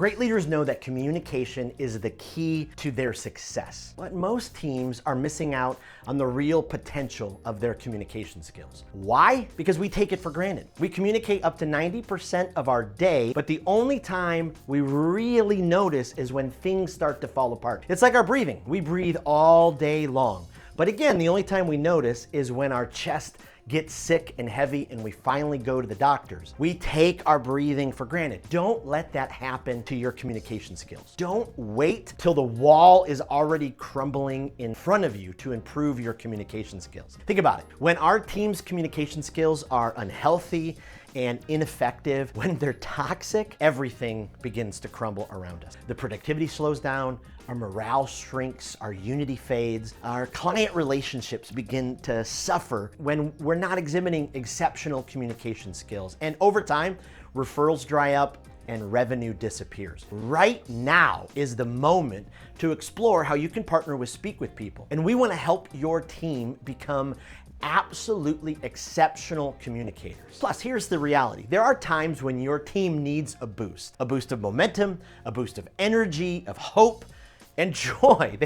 Great leaders know that communication is the key to their success, but most teams are missing out on the real potential of their communication skills. Why? Because we take it for granted. We communicate up to 90% of our day, but the only time we really notice is when things start to fall apart. It's like our breathing. We breathe all day long. But again, the only time we notice is when our chest gets sick and heavy and we finally go to the doctors. We take our breathing for granted. Don't let that happen to your communication skills. Don't wait till the wall is already crumbling in front of you to improve your communication skills. Think about it. When our team's communication skills are unhealthy and ineffective, when they're toxic, everything begins to crumble around us. The productivity slows down, our morale shrinks, our unity fades, our client relationships begin to suffer when we're not exhibiting exceptional communication skills. And over time, referrals dry up and revenue disappears. Right now is the moment to explore how you can partner with Speak with People. And we want to help your team become absolutely exceptional communicators. Plus, here's the reality. There are times when your team needs a boost of momentum, a boost of energy, of hope, and joy.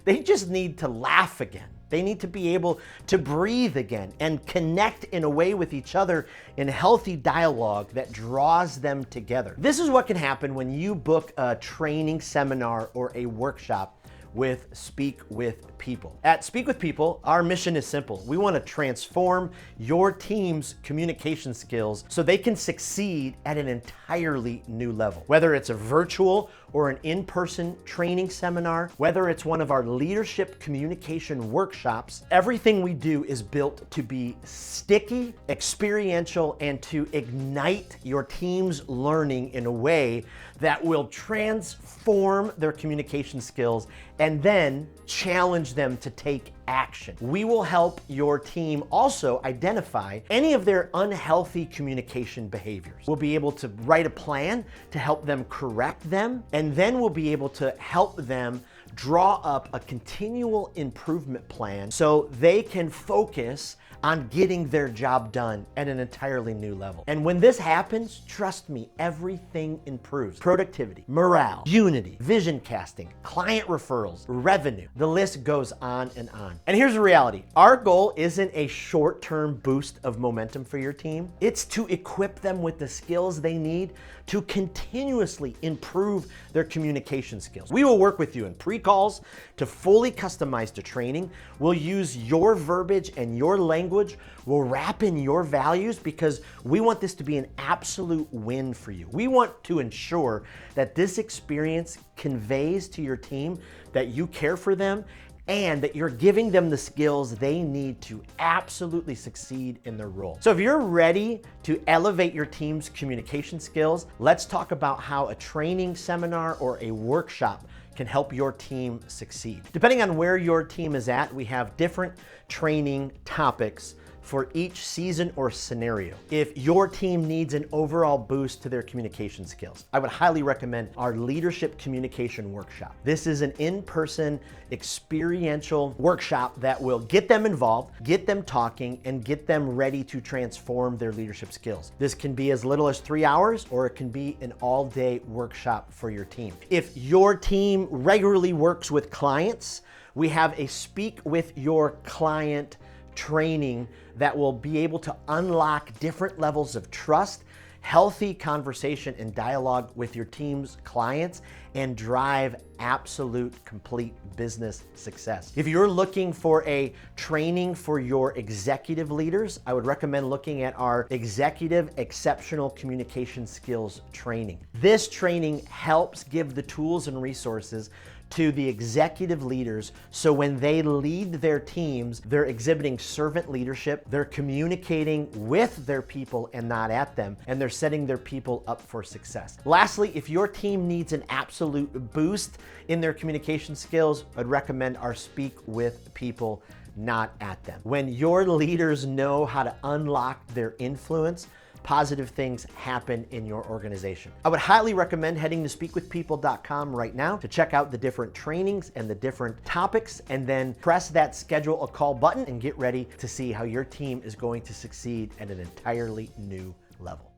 They just need to laugh again. They need to be able to breathe again and connect in a way with each other in healthy dialogue that draws them together. This is what can happen when you book a training seminar or a workshop with Speak with People. At Speak with People, our mission is simple. We want to transform your team's communication skills so they can succeed at an entirely new level. Whether it's a virtual or an in-person training seminar, whether it's one of our leadership communication workshops, everything we do is built to be sticky, experiential, and to ignite your team's learning in a way that will transform their communication skills and then challenge them to take action. We will help your team also identify any of their unhealthy communication behaviors. We'll be able to write a plan to help them correct them, and then we'll be able to help them draw up a continual improvement plan so they can focus on getting their job done at an entirely new level. And when this happens, trust me, everything improves. Productivity, morale, unity, vision casting, client referrals, revenue, the list goes on and on. And here's the reality. Our goal isn't a short-term boost of momentum for your team. It's to equip them with the skills they need to continuously improve their communication skills. We will work with you in pre-calls to fully customize the training. We'll use your verbiage and your language. We'll wrap in your values because we want this to be an absolute win for you. We want to ensure that this experience conveys to your team that you care for them and that you're giving them the skills they need to absolutely succeed in their role. So if you're ready to elevate your team's communication skills, let's talk about how a training seminar or a workshop can help your team succeed. Depending on where your team is at, we have different training topics for each season or scenario. If your team needs an overall boost to their communication skills, I would highly recommend our leadership communication workshop. This is an in-person experiential workshop that will get them involved, get them talking, and get them ready to transform their leadership skills. This can be as little as 3 hours, or it can be an all-day workshop for your team. If your team regularly works with clients, we have a Speak with Your Client training that will be able to unlock different levels of trust, healthy conversation and dialogue with your team's clients, and drive absolute complete business success. If you're looking for a training for your executive leaders, I would recommend looking at our Executive Exceptional Communication Skills training. This training helps give the tools and resources to the executive leaders so when they lead their teams, they're exhibiting servant leadership, they're communicating with their people and not at them, and they're setting their people up for success. Lastly, if your team needs an absolute boost in their communication skills, I'd recommend our Speak with People, not at them. When your leaders know how to unlock their influence, positive things happen in your organization. I would highly recommend heading to speakwithpeople.com right now to check out the different trainings and the different topics, and then press that schedule a call button and get ready to see how your team is going to succeed at an entirely new level.